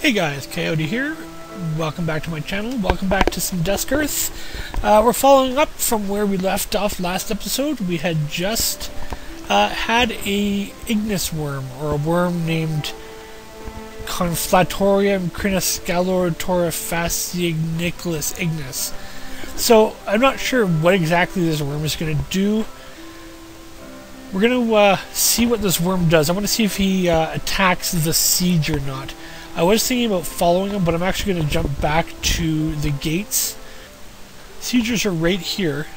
Hey guys, Coyote here. Welcome back to my channel. Welcome back to some Duskearth. We're following up from where we left off last episode. We had just had a Ignis worm, or a worm named Conflatorium Crinoscalortorifasciigniculus Ignis. So I'm not sure what exactly this worm is going to do. We're going to see what this worm does. I want to see if he attacks the siege or not. I was thinking about following him, but I'm actually going to jump back to the gates. Siegers are right here.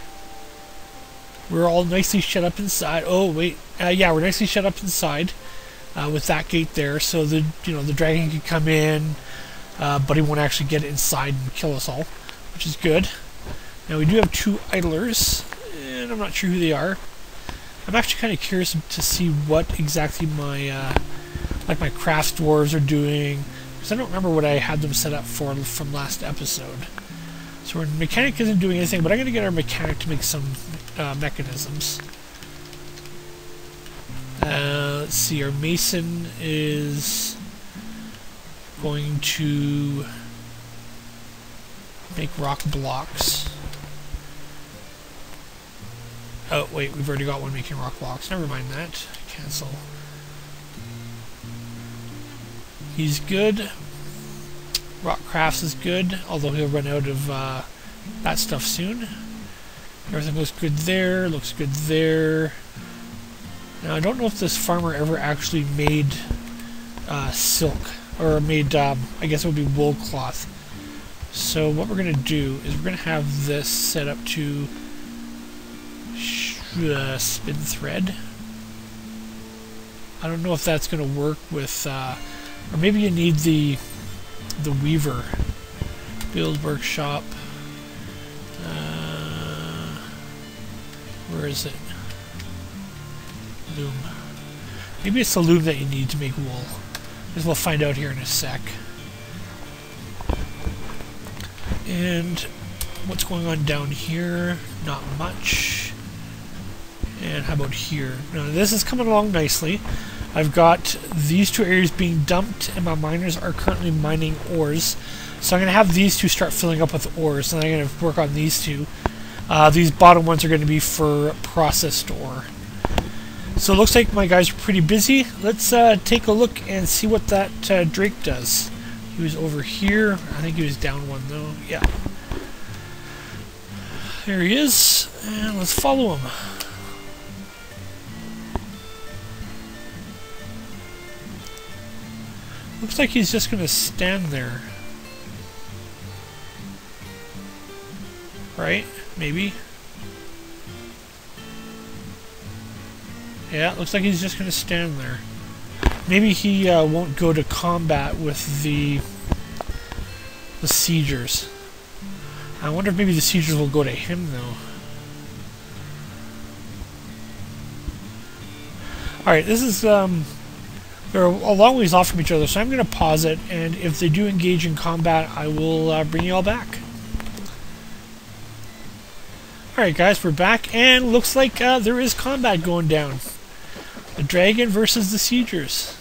We're all nicely shut up inside. Oh wait, yeah, we're nicely shut up inside with that gate there, so the dragon can come in, but he won't actually get inside and kill us all, which is good. Now we do have two idlers, and I'm not sure who they are. I'm actually kind of curious to see what exactly my my crafts dwarves are doing, because I don't remember what I had them set up for from last episode. So our mechanic isn't doing anything, but I'm going to get our mechanic to make some mechanisms. Let's see, our mason is going to make rock blocks. Oh wait, we've already got one making rock blocks. Never mind that. Cancel. He's good. Rock crafts is good, although he'll run out of that stuff soon. Everything looks good there, looks good there. Now I don't know if this farmer ever actually made silk, or made, I guess it would be wool cloth. So what we're going to do is we're going to have this set up to spin thread. I don't know if that's going to work with... or maybe you need the weaver. Build workshop. Where is it? Loom. Maybe it's the loom that you need to make wool. As we'll find out here in a sec. And what's going on down here? Not much. And how about here? Now this is coming along nicely. I've got these two areas being dumped, and my miners are currently mining ores. So I'm going to have these two start filling up with ores, and I'm going to work on these two. These bottom ones are going to be for processed ore. So it looks like my guys are pretty busy. Let's take a look and see what that Drake does. He was over here. I think he was down one, though. Yeah. There he is, and let's follow him. Looks like he's just going to stand there. Right? Maybe? Yeah, looks like he's just going to stand there. Maybe he won't go to combat with the siegers. I wonder if maybe the siegers will go to him, though. Alright, this is... they're a long ways off from each other, so I'm going to pause it, and if they do engage in combat, I will bring you all back. Alright guys, we're back, and looks like there is combat going down. The dragon versus the siegers.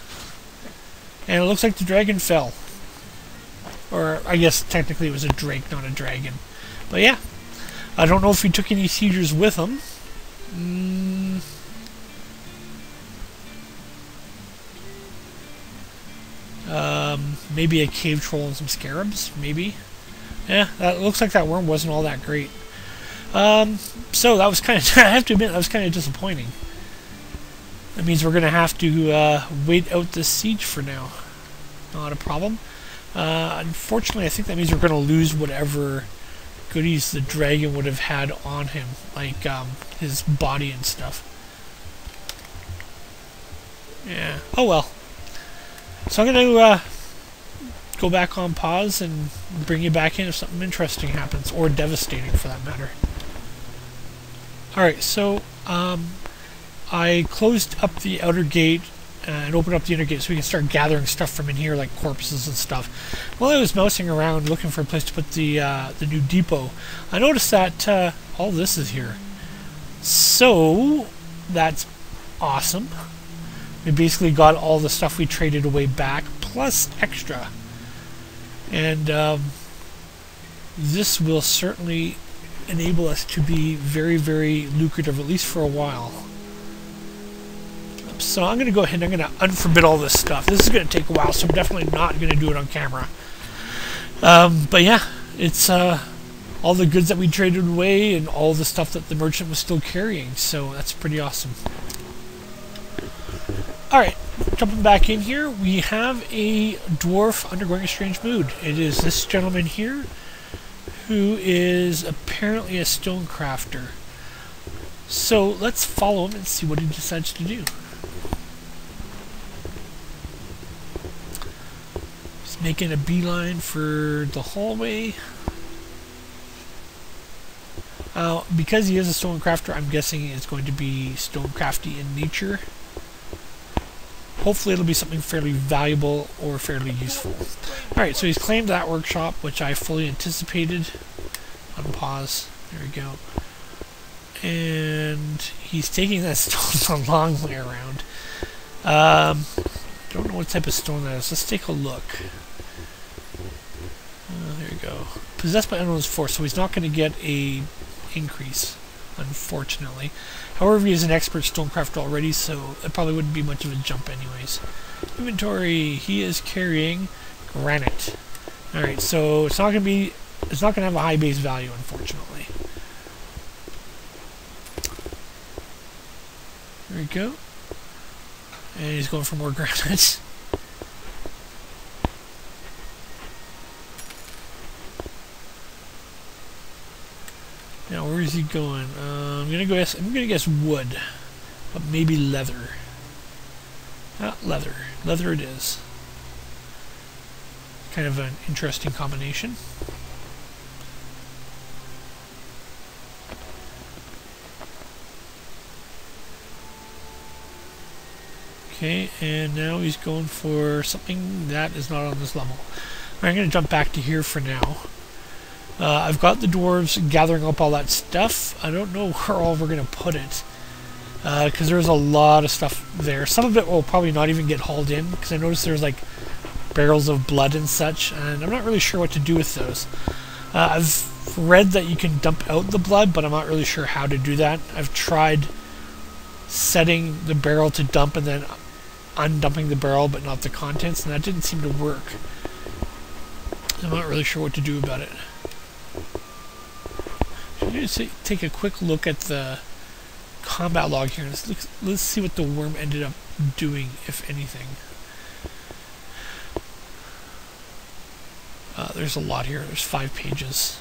And it looks like the dragon fell. Or, I guess technically it was a drake, not a dragon. But yeah, I don't know if he took any siegers with him. Maybe a cave troll and some scarabs, maybe. Yeah, that looks like that worm wasn't all that great. So that was kind of, I have to admit, that was kind of disappointing. That means we're going to have to wait out this siege for now. Not a problem. Unfortunately, I think that means we're going to lose whatever goodies the dragon would have had on him, like his body and stuff. Yeah. Oh well. So I'm going to go back on pause and bring you back in if something interesting happens, or devastating for that matter. Alright, so I closed up the outer gate and opened up the inner gate so we can start gathering stuff from in here, like corpses and stuff. While I was mousing around looking for a place to put the new depot, I noticed that all this is here. So that's awesome. We basically got all the stuff we traded away back, plus extra. And this will certainly enable us to be very, very lucrative, at least for a while. So I'm going to go ahead and I'm going to unforbid all this stuff. This is going to take a while, so I'm definitely not going to do it on camera. But yeah, it's all the goods that we traded away and all the stuff that the merchant was still carrying, so that's pretty awesome. Alright, jumping back in here, we have a dwarf undergoing a strange mood. It is this gentleman here, who is apparently a stone crafter. So let's follow him and see what he decides to do. He's making a beeline for the hallway. Because he is a stone crafter, I'm guessing it's going to be stone crafty in nature. Hopefully it'll be something fairly valuable or fairly useful. Alright, so he's claimed that workshop, which I fully anticipated. Unpause. There we go. And he's taking that stone a long way around. Don't know what type of stone that is. Let's take a look. There we go. Possessed by unknown's force, so he's not going to get a increase, unfortunately. However, he is an expert stonecrafter already, so it probably wouldn't be much of a jump anyways. Inventory, he is carrying granite. Alright, so it's not going to have a high base value, unfortunately. There we go. And he's going for more granite. Now, where is he going? I'm gonna guess wood, but maybe leather. Leather. Leather it is. Kind of an interesting combination. Okay, and now he's going for something that is not on this level. Alright, I'm gonna jump back to here for now. I've got the dwarves gathering up all that stuff. I don't know where all we're going to put it. Because there's a lot of stuff there. Some of it will probably not even get hauled in. Because I noticed there's like barrels of blood and such. And I'm not really sure what to do with those. I've read that you can dump out the blood. But I'm not really sure how to do that. I've tried setting the barrel to dump and then undumping the barrel but not the contents. And that didn't seem to work. I'm not really sure what to do about it. Just take a quick look at the combat log here. Let's see what the worm ended up doing, if anything. There's a lot here. There's 5 pages.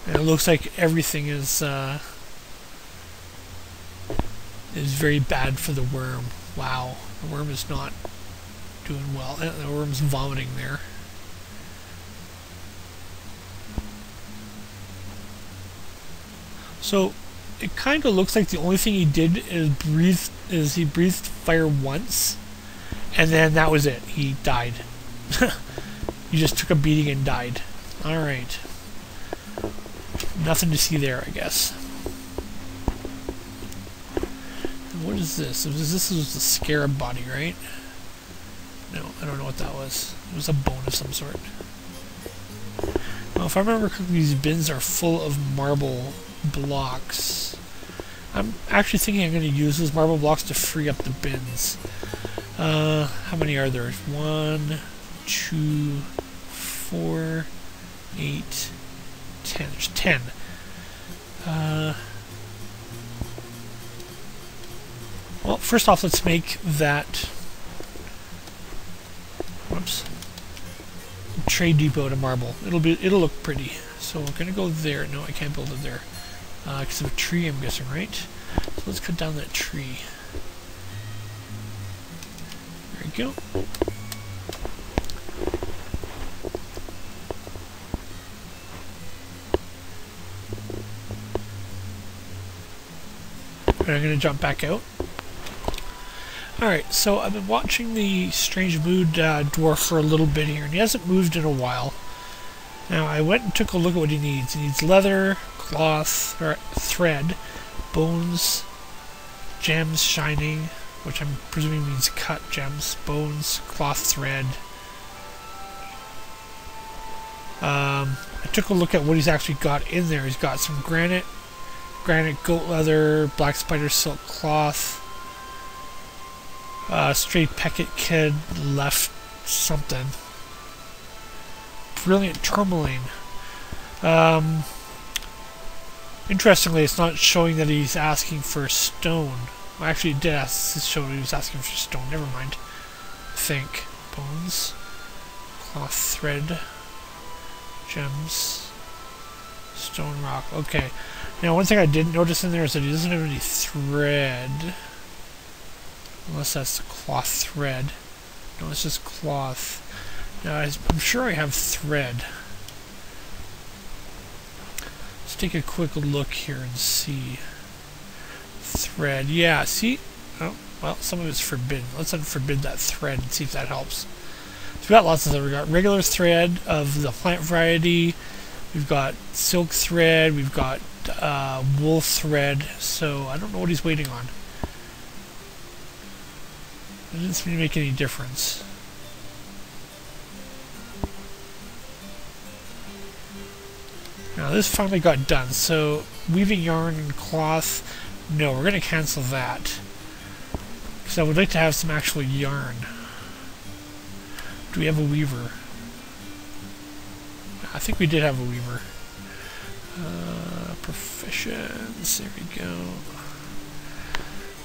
And it looks like everything is very bad for the worm. Wow, the worm is not doing well. The worm's vomiting there. So it kind of looks like the only thing he did is he breathed fire once, and then that was it. He died. He just took a beating and died. All right. Nothing to see there, I guess. And what is this? This was the scarab body, right? No, I don't know what that was. It was a bone of some sort. Well, if I remember correctly, these bins are full of marble blocks. I'm actually thinking I'm going to use those marble blocks to free up the bins. How many are there? 1, 2, 4, 8, 10. There's 10. Well, first off, let's make that trade depot to marble. It'll look pretty. So we're gonna go there. No, I can't build it there. Because of a tree, I'm guessing, right? So let's cut down that tree. There we go. And I'm gonna jump back out. Alright, so I've been watching the Strange Mood dwarf for a little bit here, and he hasn't moved in a while. Now, I went and took a look at what he needs. He needs leather, cloth, or thread, bones, gems shining, which I'm presuming means cut gems, bones, cloth thread. I took a look at what he's actually got in there. He's got some granite, goat leather, black spider silk cloth, stray Peckett kid left something, brilliant tourmaline. Interestingly, it's not showing that he's asking for stone. Well, actually, it did show he was asking for stone. Never mind. I think. Bones. Cloth thread. Gems. Stone rock. Okay. Now, one thing I didn't notice in there is that he doesn't have any thread. Unless that's the cloth thread. No, it's just cloth. Now, I'm sure I have thread. Let's take a quick look here and see. Thread. Yeah, see? Oh, well, some of it's forbidden. Let's unforbid that thread and see if that helps. So we've got lots of them. We've got regular thread of the plant variety. We've got silk thread. We've got wool thread. So I don't know what he's waiting on. It doesn't seem to make any difference. Now this finally got done, so weaving yarn and cloth, no, we're going to cancel that. Because I would like to have some actual yarn. Do we have a weaver? I think we did have a weaver. Proficiency, there we go.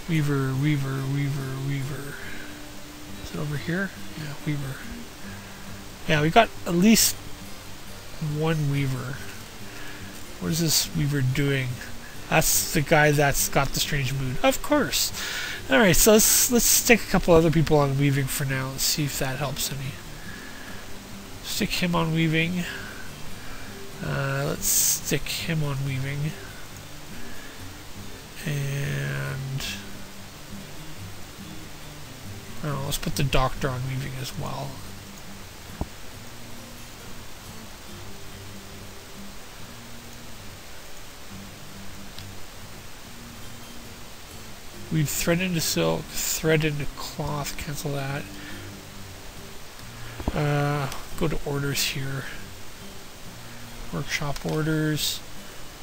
Weaver, weaver, weaver, weaver. Is it over here? Yeah, weaver. Yeah, we got at least one weaver. What is this weaver doing? That's the guy that's got the strange mood. Of course. Alright, so let's stick a couple other people on weaving for now. Let's see if that helps any. Stick him on weaving. Let's stick him on weaving. And oh, let's put the doctor on weaving as well. Weave thread into silk, thread into cloth, cancel that. Go to orders here. Workshop orders.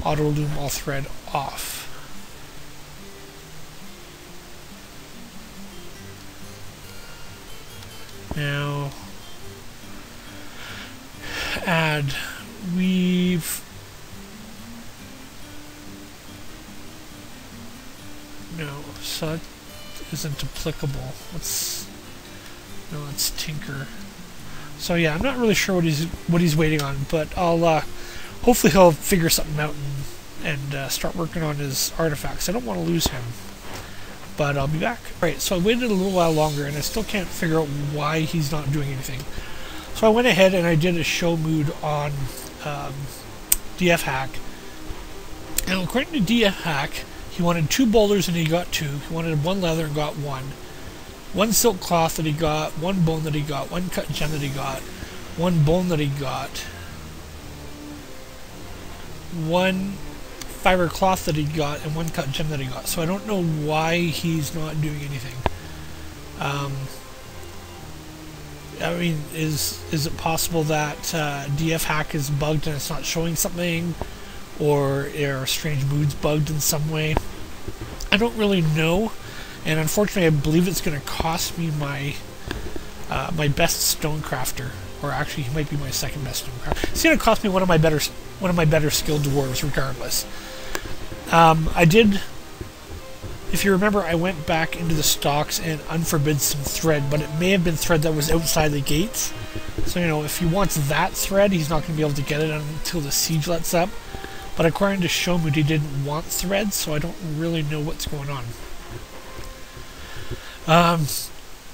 Auto loom all thread off. Now add weave. No, so that isn't applicable. No, it's tinker. So yeah, I'm not really sure what he's waiting on, but I'll hopefully he'll figure something out and start working on his artifacts. I don't want to lose him, but I'll be back. Right, so I waited a little while longer, and I still can't figure out why he's not doing anything. So I went ahead and I did a show mood on DF Hack, and according to DF Hack, he wanted 2 boulders and he got 2. He wanted 1 leather and got 1. 1 silk cloth that he got, 1 bone that he got, 1 cut gem that he got, 1 bone that he got, 1 fiber cloth that he got, and 1 cut gem that he got. So I don't know why he's not doing anything. I mean, is it possible that DF Hack is bugged and it's not showing something? Or are strange moods bugged in some way? I don't really know, and unfortunately I believe it's going to cost me my my best stonecrafter, or actually he might be my second best stonecrafter. It's going to cost me one of my better skilled dwarves regardless. I did, if you remember, I went back into the stocks and unforbid some thread, but it may have been thread that was outside the gates. So you know, if he wants that thread, he's not going to be able to get it until the siege lets up. But according to Showmood, he didn't want thread, so I don't really know what's going on.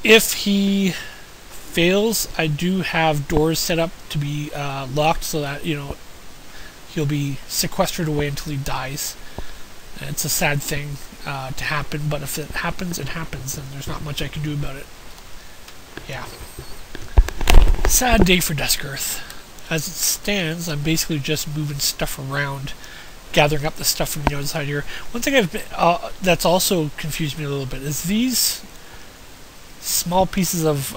If he fails, I do have doors set up to be locked so that, you know, he'll be sequestered away until he dies. It's a sad thing to happen, but if it happens, it happens, and there's not much I can do about it. Yeah. Sad day for Duskearth. As it stands, I'm basically just moving stuff around, gathering up the stuff from the outside here. One thing I've been, that's also confused me a little bit is these small pieces of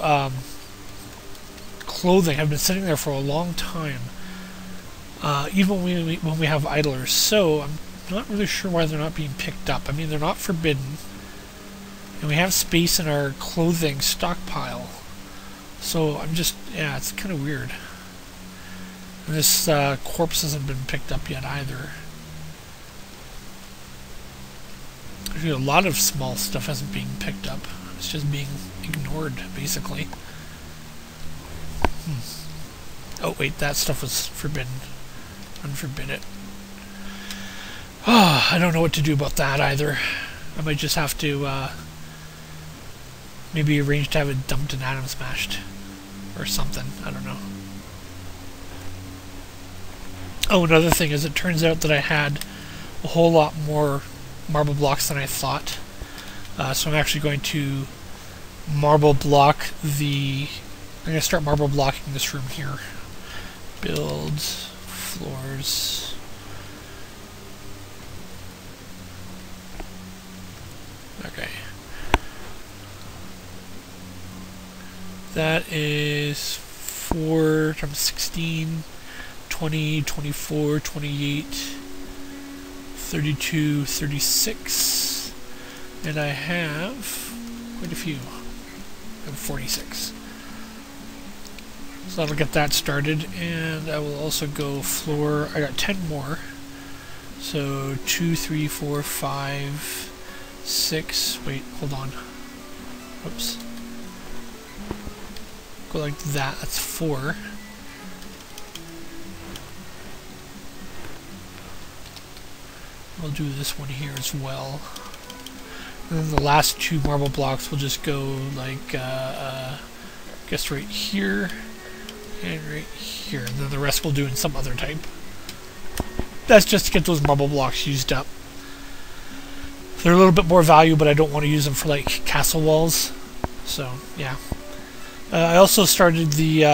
clothing have been sitting there for a long time, even when we have idlers. So I'm not really sure why they're not being picked up. I mean, they're not forbidden, and we have space in our clothing stockpile. So I'm just, yeah, it's kind of weird. And this corpse hasn't been picked up yet either. Actually, a lot of small stuff hasn't been picked up. It's just being ignored, basically. Oh, wait, that stuff was forbidden. Unforbid it. Oh, I don't know what to do about that either. I might just have to maybe arrange to have it dumped and atom smashed. Or something. I don't know. Oh, another thing is it turns out that I had a whole lot more marble blocks than I thought. So I'm actually going to marble block the... I'm going to start marble blocking this room here. Build floors. Okay. That is 4 times 16, 20, 24, 28, 32, 36. And I have quite a few. I have 46. So that'll get that started, and I will also go floor. I got 10 more. So 2, 3, 4, 5, 6. Wait, hold on. Whoops. Go like that. That's 4. I'll do this one here as well. And then the last 2 marble blocks will just go like, I guess right here and right here. And then the rest we'll do in some other type. That's just to get those marble blocks used up. They're a little bit more value, but I don't want to use them for like castle walls. So, yeah. I also started the,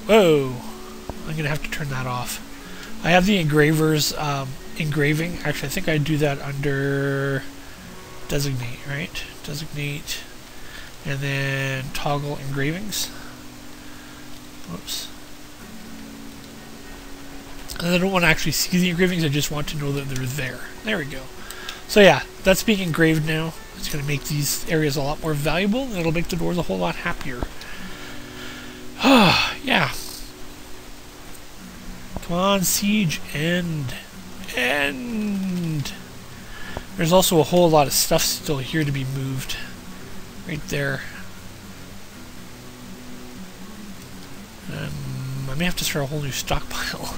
whoa, I'm going to have to turn that off. I have the engraver's engraving. Actually, I think I do that under designate, right? Designate, and then toggle engravings. Whoops. And I don't want to actually see the engravings, I just want to know that they're there. There we go. So yeah, that's being engraved now. It's going to make these areas a lot more valuable, and it'll make the doors a whole lot happier. Yeah. Come on, siege, end. End! There's also a whole lot of stuff still here to be moved. Right there. I may have to start a whole new stockpile.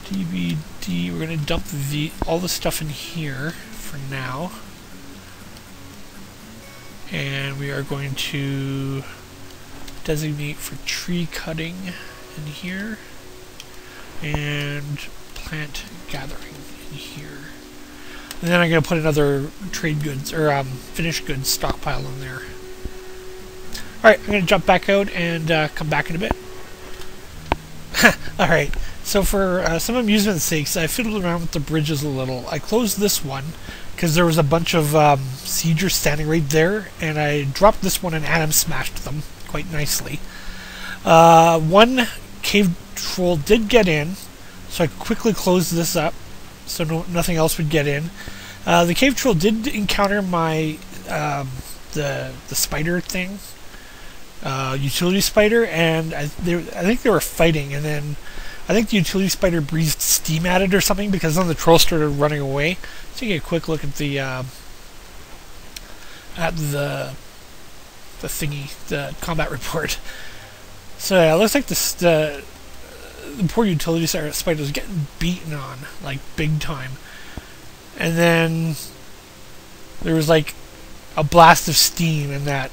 DVD, we're going to dump all the stuff in here for now. And we are going to designate for tree cutting in here. And plant gathering in here. And then I'm going to put another trade goods, or finished goods stockpile in there. Alright, I'm going to jump back out and come back in a bit. Alright, so for some amusement's sakes, I fiddled around with the bridges a little. I closed this one because there was a bunch of siegers standing right there, and I dropped this one and atom smashed them quite nicely. One cave troll did get in, so I quickly closed this up so nothing else would get in. The cave troll did encounter my the spider thing, utility spider, and I think they were fighting, and then I think the utility spider breathed steam at it or something, because then the troll started running away. Let's take a quick look at the thingy, the combat report. So yeah, it looks like the poor utility spider was getting beaten on, like, big time. And then there was like a blast of steam, and that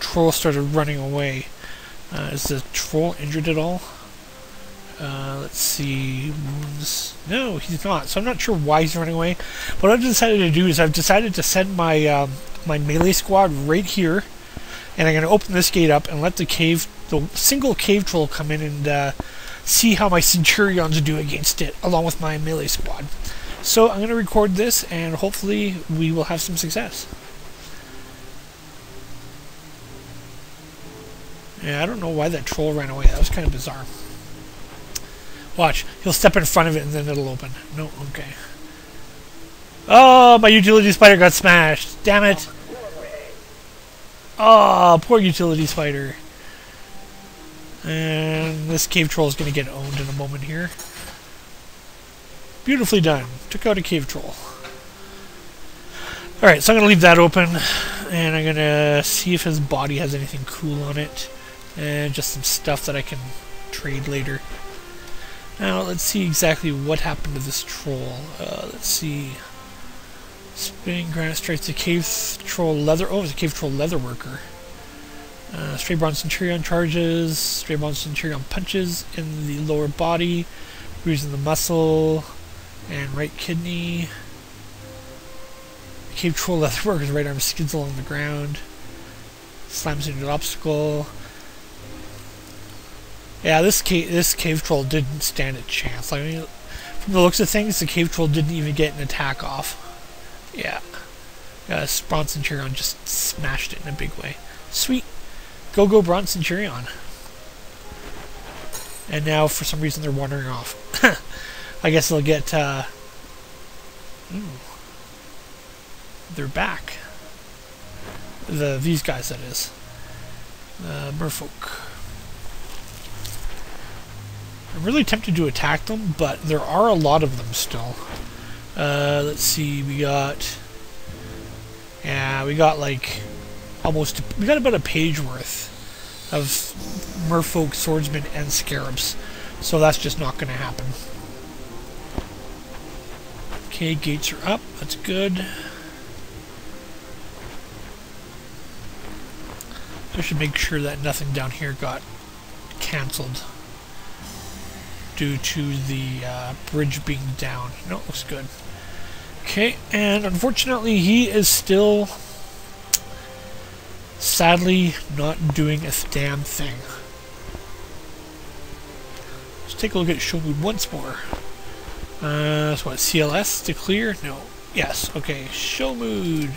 troll started running away. Is the troll injured at all? Let's see, wounds. No, he's not. So I'm not sure why he's running away. What I've decided to do is I've decided to send my my melee squad right here, and I'm going to open this gate up and let the single cave troll come in and see how my centurions do against it, along with my melee squad. So I'm going to record this, and hopefully we will have some success. Yeah, I don't know why that troll ran away. That was kind of bizarre. Watch. He'll step in front of it, and then it'll open. No, okay. Oh, my utility spider got smashed. Damn it. Oh, poor utility spider. And this cave troll is going to get owned in a moment here. Beautifully done. Took out a cave troll. Alright, so I'm going to leave that open. And I'm going to see if his body has anything cool on it. And just some stuff that I can trade later. Now, let's see exactly what happened to this troll. Let's see. Spinning granite strikes the cave troll leather. Oh, it's a cave troll leather worker. Stray bronze centurion charges. Stray bronze centurion punches in the lower body, bruising the muscle and right kidney. The cave troll leather worker's right arm skids along the ground. Slams into an obstacle. Yeah, this cave troll didn't stand a chance. I mean, from the looks of things, the cave troll didn't even get an attack off. Yeah. Bronze Centurion just smashed it in a big way. Sweet. Go Bronze Centurion. And now, for some reason, they're wandering off. I guess they'll get, they're back. These guys, that is. Merfolk. I'm really tempted to attack them, but there are a lot of them still. Let's see, we got like we got about a page worth of merfolk, swordsmen, and scarabs. So that's just not going to happen. Okay, gates are up. That's good. I should make sure that nothing down here got cancelled due to the bridge being down. No, it looks good. Okay, and unfortunately he is still sadly not doing a damn thing. Let's take a look at show mood once more. So what, CLS to clear? No. Yes, okay, show mood.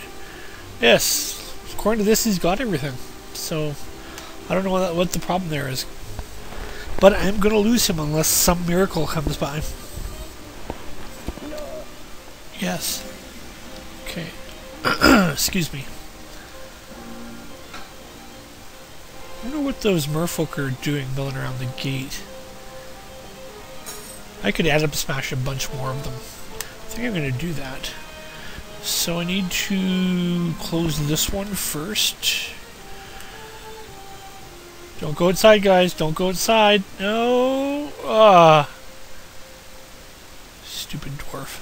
Yes, according to this he's got everything. So, I don't know what the problem there is. But I'm going to lose him unless some miracle comes by. Yes. Okay. Excuse me. I wonder what those merfolk are doing milling around the gate. I could add up smash a bunch more of them. I think I'm going to do that. So I need to close this one first. Don't go outside, guys. Don't go outside. No. Stupid dwarf.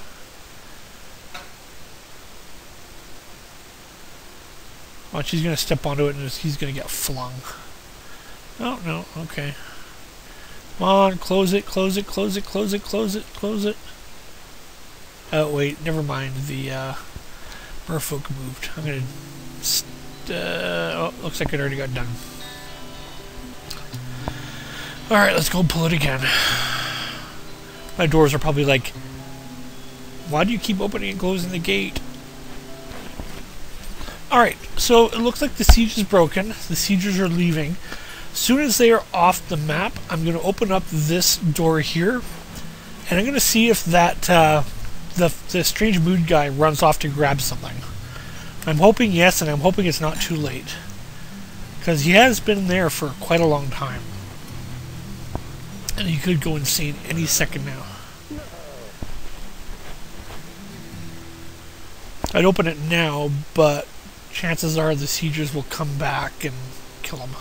Watch, he's going to step onto it and he's going to get flung. Oh, no. Okay. Come on. Close it. Close it. Close it. Close it. Close it. Close it. Oh, wait. Never mind. The merfolk moved. I'm going to... oh, looks like it already got done. Alright, let's go pull it again. My doors are probably like, why do you keep opening and closing the gate? Alright, so it looks like the siege is broken. The siegers are leaving. As soon as they are off the map, I'm going to open up this door here. And I'm going to see if that the strange mood guy runs off to grab something. I'm hoping yes, and I'm hoping it's not too late. Because he has been there for quite a long time. And he could go insane any second now. I'd open it now, but chances are the siegers will come back and kill him.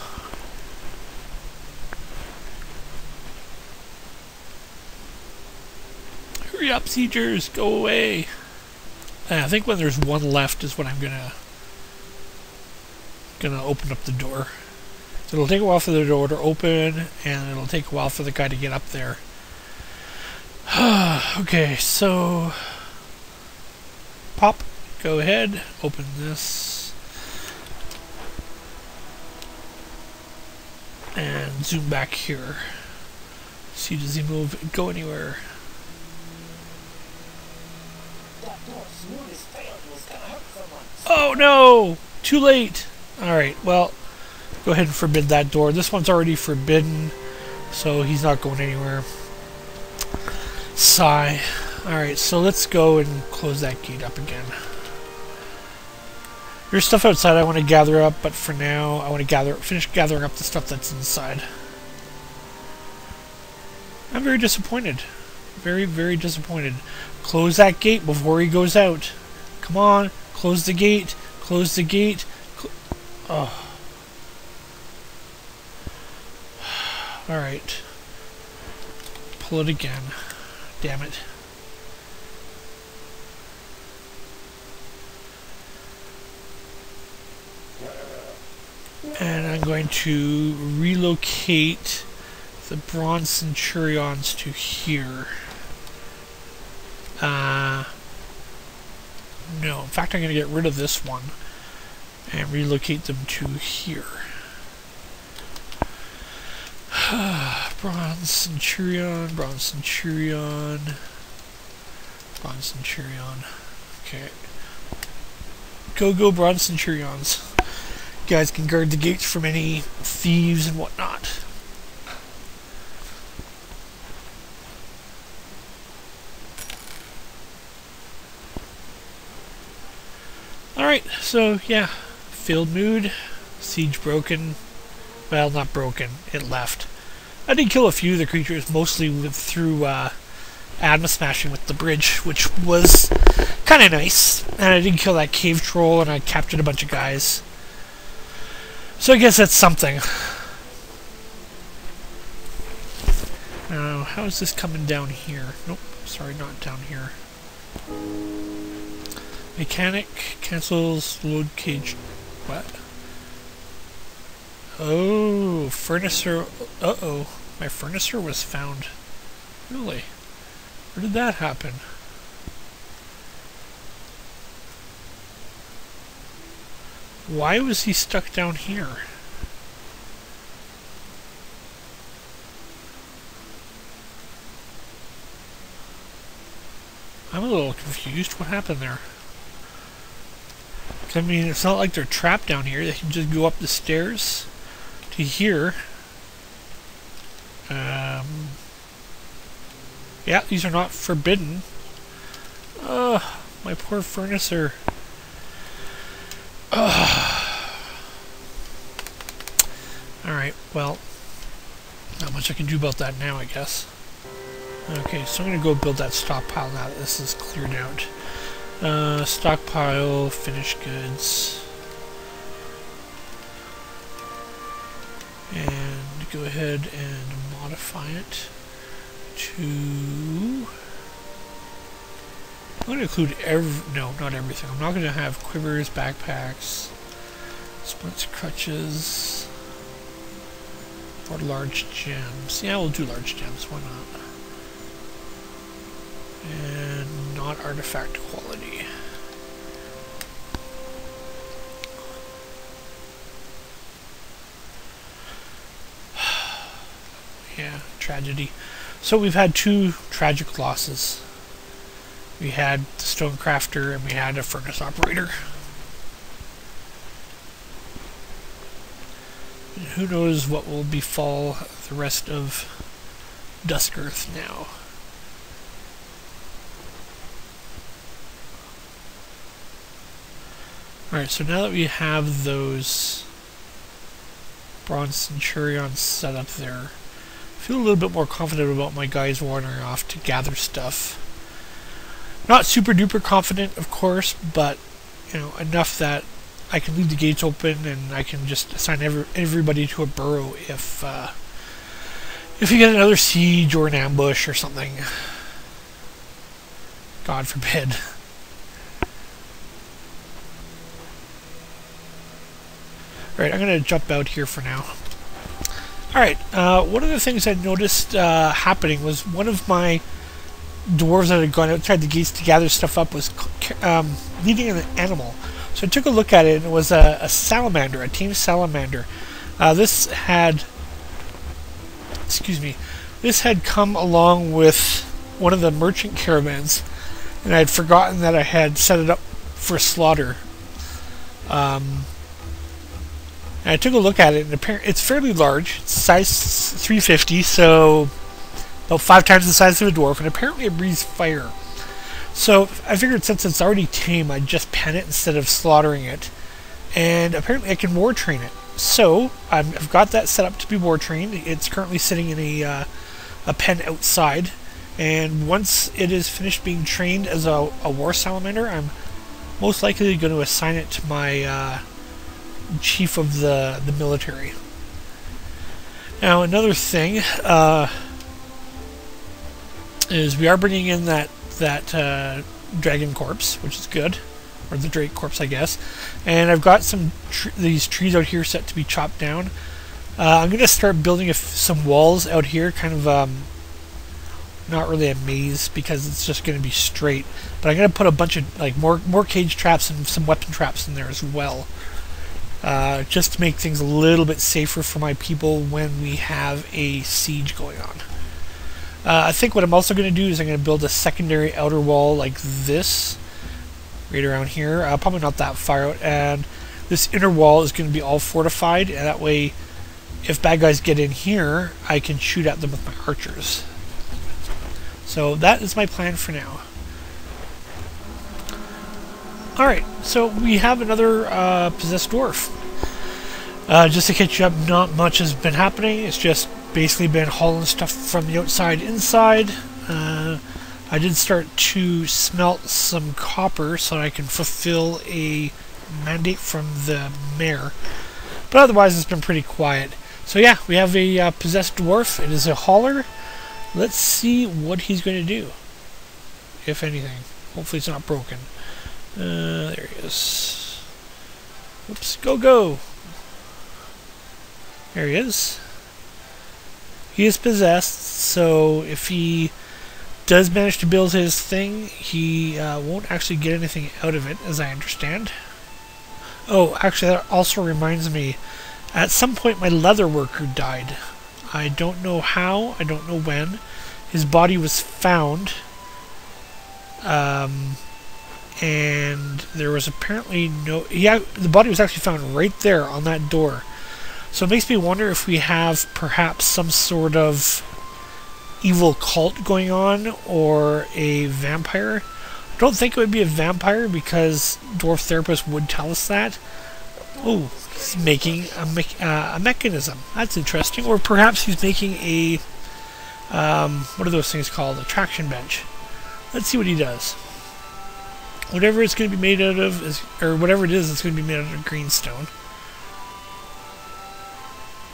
Hurry up, siegers! Go away! And I think when there's one left is when I'm gonna open up the door. So it'll take a while for the door to open, and it'll take a while for the guy to get up there. Okay, so... Pop. Go ahead. Open this. And zoom back here. See, does he move? Go anywhere? Oh no! Too late! Alright, well, go ahead and forbid that door. This one's already forbidden, so he's not going anywhere. Sigh. Alright, so let's go and close that gate up again. There's stuff outside I want to gather up, but for now I want to finish gathering up the stuff that's inside. I'm very disappointed. Very, very disappointed. Close that gate before he goes out. Come on, close the gate. Close the gate. Oh. Alright. Pull it again. Damn it. And I'm going to relocate the Bronze Centurions to here. No, in fact I'm going to get rid of this one and relocate them to here. Bronze Centurion, Bronze Centurion, Bronze Centurion. Okay. Go Bronze Centurions. You guys can guard the gates from any thieves and whatnot. Alright, so yeah, field mood, siege broken. Well, not broken, it left. I did kill a few of the creatures, mostly through Adma smashing with the bridge, which was kind of nice. And I did kill that cave troll, and I captured a bunch of guys. So I guess that's something. How is this coming down here? Nope, sorry, not down here. Mechanic cancels load cage. What? Oh, furnacer. Uh-oh, my furnacer was found. Really? Where did that happen? Why was he stuck down here? I'm a little confused. What happened there? I mean, it's not like they're trapped down here. They can just go up the stairs to here. Yeah, these are not forbidden. Ugh, my poor furnacer. Alright, well, not much I can do about that now, I guess. Okay, so I'm going to go build that stockpile now that this is cleared out. Stockpile, finished goods. And go ahead and modify it to... I'm going to include no, not everything. I'm not going to have quivers, backpacks, splints, crutches, or large gems. Yeah, we'll do large gems. Why not? And not artifact quality. Yeah, tragedy. So we've had two tragic losses. We had the stonecrafter and we had a furnace operator. And who knows what will befall the rest of Duskearth now. Alright, so now that we have those Bronze Centurions set up there, I feel a little bit more confident about my guys wandering off to gather stuff. Not super duper confident, of course, but you know, enough that I can leave the gates open and I can just assign everybody to a burrow if you get another siege or an ambush or something. God forbid. Alright, I'm going to jump out here for now. Alright, one of the things I noticed happening was one of my dwarves that had gone outside the gates to gather stuff up was leading an animal. So I took a look at it and it was a salamander, a tame salamander. This had come along with one of the merchant caravans and I'd forgotten that I had set it up for slaughter. And I took a look at it, and it's fairly large. It's size 350, so about 5 times the size of a dwarf, and apparently it breathes fire. So I figured since it's already tame, I'd just pen it instead of slaughtering it. And apparently I can war train it. So I've got that set up to be war trained. It's currently sitting in a pen outside. And once it is finished being trained as a war salamander, I'm most likely going to assign it to my chief of the military. Now another thing is we are bringing in that dragon corpse, which is good, or the drake corpse, I guess. And I've got these trees out here set to be chopped down. I'm going to start building some walls out here, kind of not really a maze because it's just going to be straight. But I'm going to put a bunch of more cage traps and some weapon traps in there as well, just to make things a little bit safer for my people when we have a siege going on. I think what I'm also going to do is I'm going to build a secondary outer wall like this, right around here. Probably not that far out. And this inner wall is going to be all fortified, and that way, if bad guys get in here, I can shoot at them with my archers. So that is my plan for now. Alright, so we have another possessed dwarf. Just to catch you up, not much has been happening. It's just basically been hauling stuff from the outside inside. I did start to smelt some copper so I can fulfill a mandate from the mayor. But otherwise it's been pretty quiet. So yeah, we have a possessed dwarf. It is a hauler. Let's see what he's going to do, if anything. Hopefully it's not broken. There he is. Oops, go! There he is. He is possessed, so if he does manage to build his thing, he won't actually get anything out of it, as I understand. Oh, actually, that also reminds me, at some point my leather worker died. I don't know how, I don't know when. His body was found, and there was apparently no... the body was actually found right there on that door. So it makes me wonder if we have perhaps some sort of evil cult going on, or a vampire. I don't think it would be a vampire because Dwarf Therapist would tell us that. Oh, he's making a mechanism. That's interesting. Or perhaps he's making a what are those things called? A traction bench. Let's see what he does. Whatever it's going to be made out of, or whatever it is, it's going to be made out of greenstone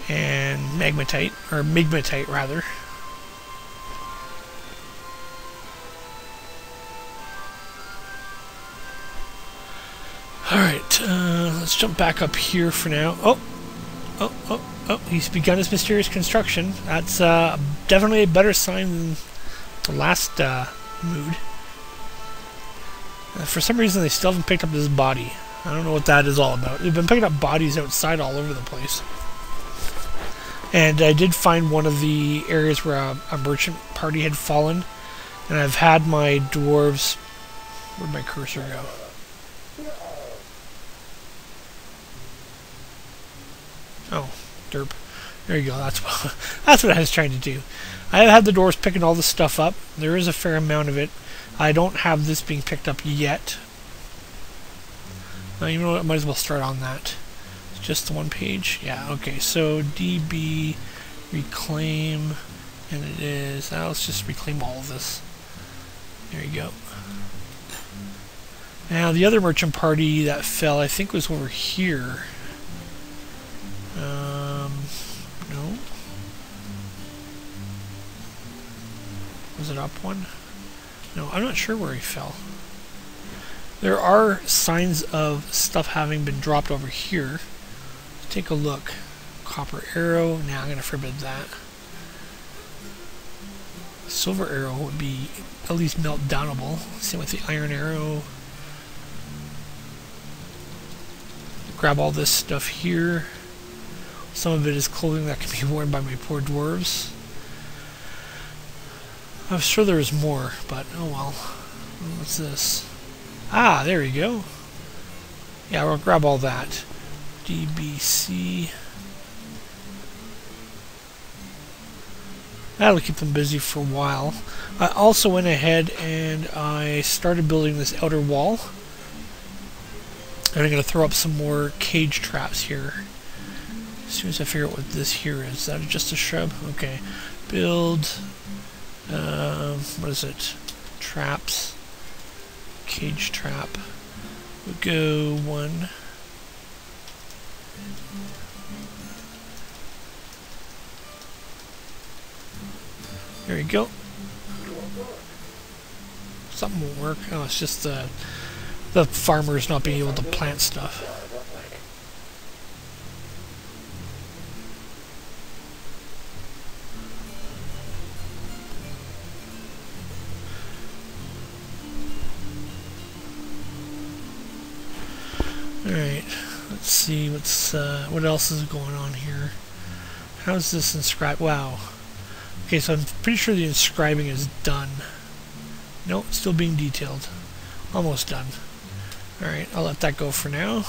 and magmatite, or migmatite rather. Alright, let's jump back up here for now. Oh, he's begun his mysterious construction. That's definitely a better sign than the last mood. For some reason they still haven't picked up this body. I don't know what that is all about. They've been picking up bodies outside all over the place. And I did find one of the areas where a merchant party had fallen. And I've had my dwarves... Where'd my cursor go? Oh, derp. There you go. That's what I was trying to do. I have had the dwarves picking all this stuff up. There is a fair amount of it. I don't have this being picked up yet. You know what? I might as well start on that. It's just the one page. Yeah, okay. So DB reclaim, and it is... let's just reclaim all of this. There you go. Now, the other merchant party that fell, I think, was over here. No. Was it up one? No, I'm not sure where he fell. There are signs of stuff having been dropped over here. Let's take a look. Copper arrow. Nah, I'm going to forbid that. Silver arrow would be at least meltdownable. Same with the iron arrow. Grab all this stuff here. Some of it is clothing that can be worn by my poor dwarves. I'm sure there's more, but oh well. What's this? Ah, there you go. Yeah, we'll grab all that. DBC. That'll keep them busy for a while. I also went ahead and I started building this outer wall. And I'm going to throw up some more cage traps here. As soon as I figure out what this here is. Is that just a shrub? Okay. Build. What is it? Traps. Cage trap. We'll go 1. There you go. Something won't work. Oh, it's just the farmers not being able to plant stuff. Alright, let's see what else is going on here. How's this inscribed? Wow. Okay, so I'm pretty sure the inscribing is done. Nope, still being detailed. Almost done. Alright, I'll let that go for now.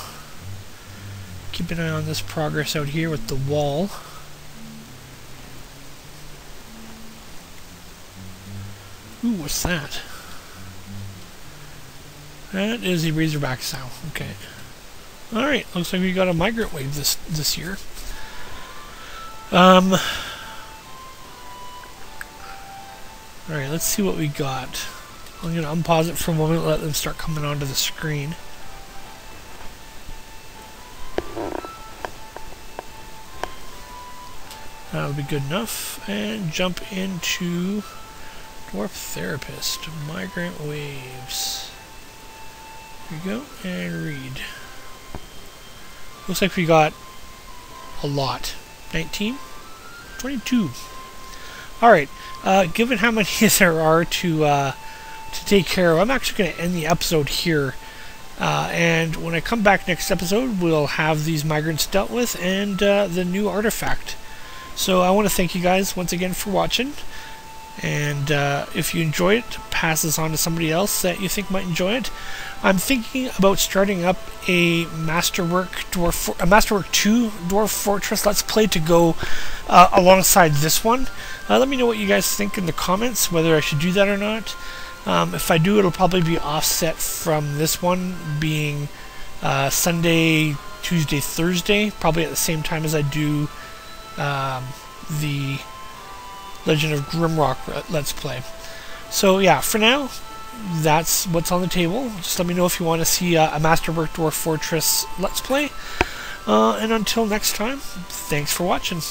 Keep an eye on this progress out here with the wall. Ooh, what's that? That is a razorback sow. Okay. Alright, looks like we got a migrant wave this year. Alright, let's see what we got. I'm going to unpause it for a moment and let them start coming onto the screen. That'll be good enough. And jump into Dwarf Therapist. Migrant Waves. Here we go. And read. Looks like we got a lot. 19? 22. Alright. Given how many there are to take care of, I'm actually going to end the episode here. And when I come back next episode, we'll have these migrants dealt with and the new artifact. So I want to thank you guys once again for watching. And if you enjoy it, pass this on to somebody else that you think might enjoy it. I'm thinking about starting up a Masterwork 2 Dwarf Fortress Let's Play to go alongside this one. Let me know what you guys think in the comments, whether I should do that or not. If I do, it'll probably be offset from this one being Sunday, Tuesday, Thursday, probably at the same time as I do the Legend of Grimrock Let's Play. So yeah, for now, that's what's on the table. Just let me know if you want to see a Masterwork Dwarf Fortress Let's Play. And until next time, thanks for watching.